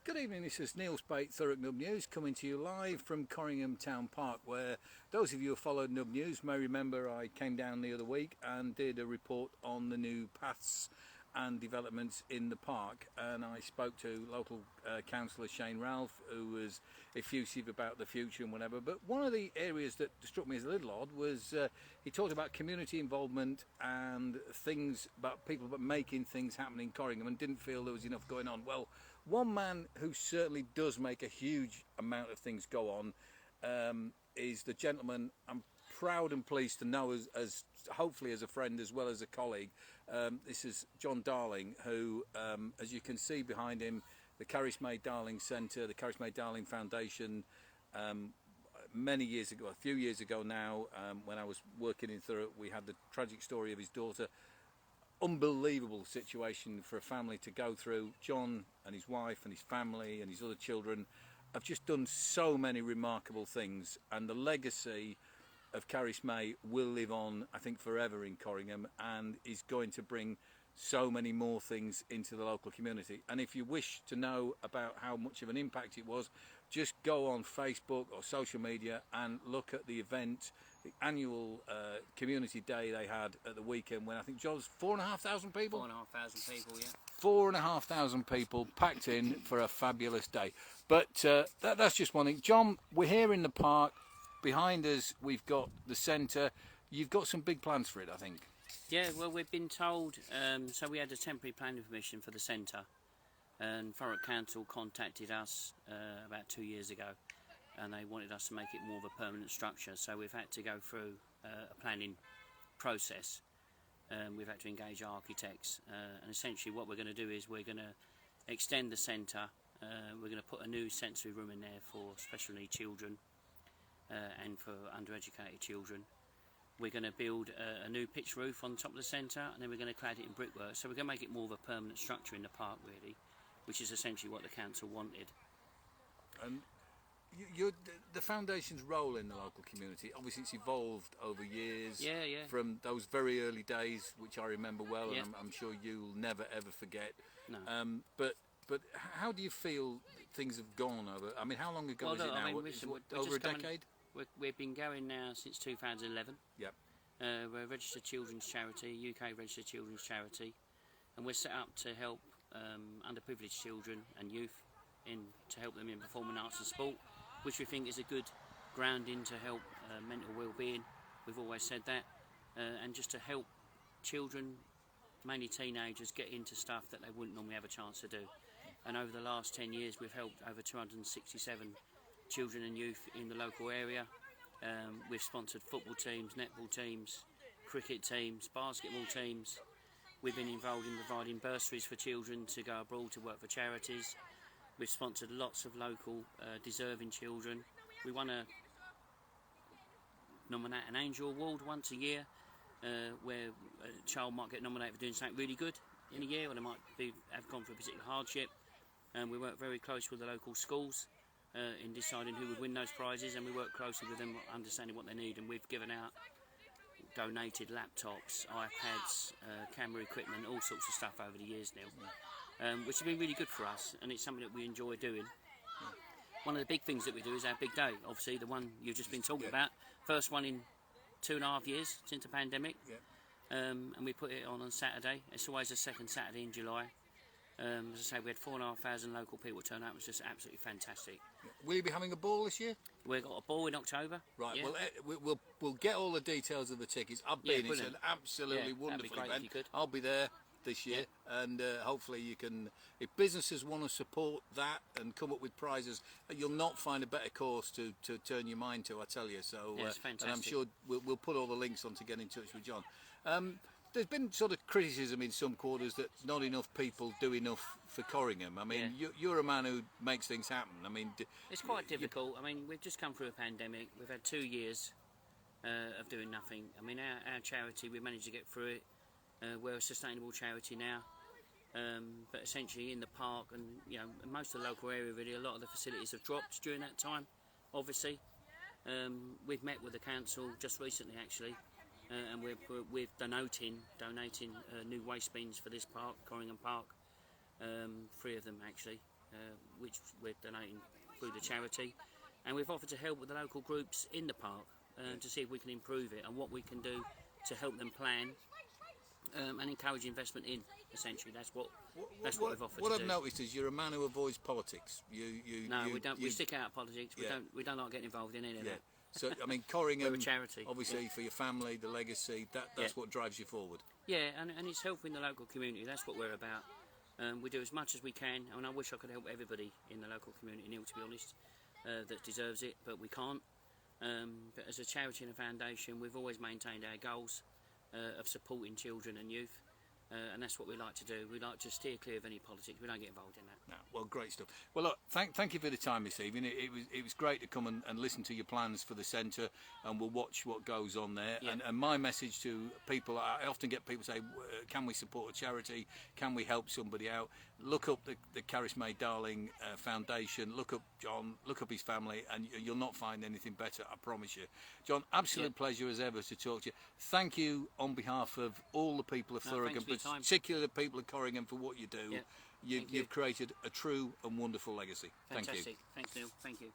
Good evening, this is Neil Spate, Thurrock Nub News, coming to you live from Corringham Town Park, where those of you who followed Nub News may remember I came down the other week and did a report on the new paths and developments in the park, and I spoke to local councillor Shane Ralph, who was effusive about the future and whatever. But one of the areas that struck me as a little odd was he talked about community involvement and things about people about making things happen in Corringham, and didn't feel there was enough going on. Well, one man who certainly does make a huge amount of things go on is the gentleman I'm proud and pleased to know as hopefully as a friend as well as a colleague. This is John Darling, who, as you can see behind him, the Carysmay Darling Centre, the Carysmay Darling Foundation, many years ago, a few years ago now, when I was working in Thurrock, we had the tragic story of his daughter. Unbelievable situation for a family to go through. John and his wife and his family and his other children have just done so many remarkable things, and the legacy of Carysmay will live on, I think, forever in Corringham, and is going to bring so many more things into the local community. And if you wish to know about how much of an impact it was, just go on Facebook or social media and look at the event, the annual community day they had at the weekend, when I think, John, 4,500 people? 4,500 people, yeah. 4,500 people packed in for a fabulous day. But that's just one thing. John, we're here in the park. Behind us we've got the centre. You've got some big plans for it, I think. Yeah, well, we've been told, so we had a temporary planning permission for the centre, and Thurrock Council contacted us about 2 years ago, and they wanted us to make it more of a permanent structure, so we've had to go through a planning process. We've had to engage architects, and essentially what we're going to do is we're going to extend the centre. We're going to put a new sensory room in there for special needs children and for undereducated children. We're going to build a new pitch roof on top of the centre, and then we're going to clad it in brickwork. So we're going to make it more of a permanent structure in the park, really, which is essentially what the council wanted. And the foundation's role in the local community, obviously it's evolved over years. Yeah, yeah. From those very early days, which I remember well, Yeah. and I'm sure you'll never ever forget. No. But how do you feel things have gone over? I mean, how long ago is it now? I mean, Over a decade? We've been going now since 2011. Yep. We're a registered children's charity, UK registered children's charity, and we're set up to help underprivileged children and youth to help them in performing arts and sport, which we think is a good grounding to help mental well-being. We've always said that, and just to help children, mainly teenagers, get into stuff that they wouldn't normally have a chance to do. And over the last 10 years we've helped over 267 children and youth in the local area. We've sponsored football teams, netball teams, cricket teams, basketball teams. We've been involved in providing bursaries for children to go abroad to work for charities. We've sponsored lots of local deserving children. We nominate an Angel Award once a year, where a child might get nominated for doing something really good in a year, or they might have gone through a particular hardship. And we work very close with the local schools in deciding who would win those prizes, and we work closely with them, understanding what they need. And we've given out, donated laptops, iPads, camera equipment, all sorts of stuff over the years now, which has been really good for us, and it's something that we enjoy doing. One of the big things that we do is our big day, obviously the one you've just been talking about, first one in 2.5 years since the pandemic. And we put it on Saturday. It's always the second Saturday in July. As I say, we had 4,500 local people turn out. It was just absolutely fantastic. Will you be having a ball this year? We've got a ball in October. Right. Yeah. Well, we'll get all the details of the tickets. I've been. It's an absolutely wonderful that'd be great event. if you could. I'll be there this year, and hopefully you can. If businesses want to support that and come up with prizes, you'll not find a better course to turn your mind to. I tell you. So, Yeah, it's fantastic. and I'm sure we'll put all the links on to get in touch with John. There's been sort of criticism in some quarters that not enough people do enough for Corringham. I mean, you're a man who makes things happen. I mean, it's quite difficult. I mean, we've just come through a pandemic. We've had 2 years of doing nothing. I mean, our charity, we managed to get through it. We're a sustainable charity now, but essentially in the park and most of the local area, really, a lot of the facilities have dropped during that time. Obviously, we've met with the council just recently, actually. And we're donating new waste bins for this park, Corringham Park, 3 of them actually, which we're donating through the charity, and we've offered to help with the local groups in the park to see if we can improve it and what we can do to help them plan and encourage investment in. Essentially, that's what we've offered What to I've do. noticed is you're a man who avoids politics. No, we don't. We stick out of politics. Yeah. We don't like getting involved in any of Yeah. that. So I mean, Corringham, We're a charity. obviously for your family, the legacy. That's Yeah. what drives you forward. Yeah, and it's helping the local community. That's what we're about. We do as much as we can, and I wish I could help everybody in the local community, Neil, to be honest, that deserves it, but we can't. But as a charity and a foundation, we've always maintained our goals of supporting children and youth, and that's what we like to do. We like to steer clear of any politics. We don't get involved in that. No, well, great stuff. Well, look, thank you for the time this evening. It was great to come and listen to your plans for the centre, and we'll watch what goes on there. Yeah. And my message to people, I often get people say, can we support a charity? Can we help somebody out? Look up the Caris May Darling Foundation. Look up John. Look up his family, and you'll not find anything better. I promise you. John, absolute pleasure as ever to talk to you. Thank you on behalf of all the people of No, Thurrock, thanks for your time. particularly the people of Corringham, for what you do. Yeah. Thank you. You've created a true and wonderful legacy. Thank you. Fantastic. Thanks, Neil. Thank you.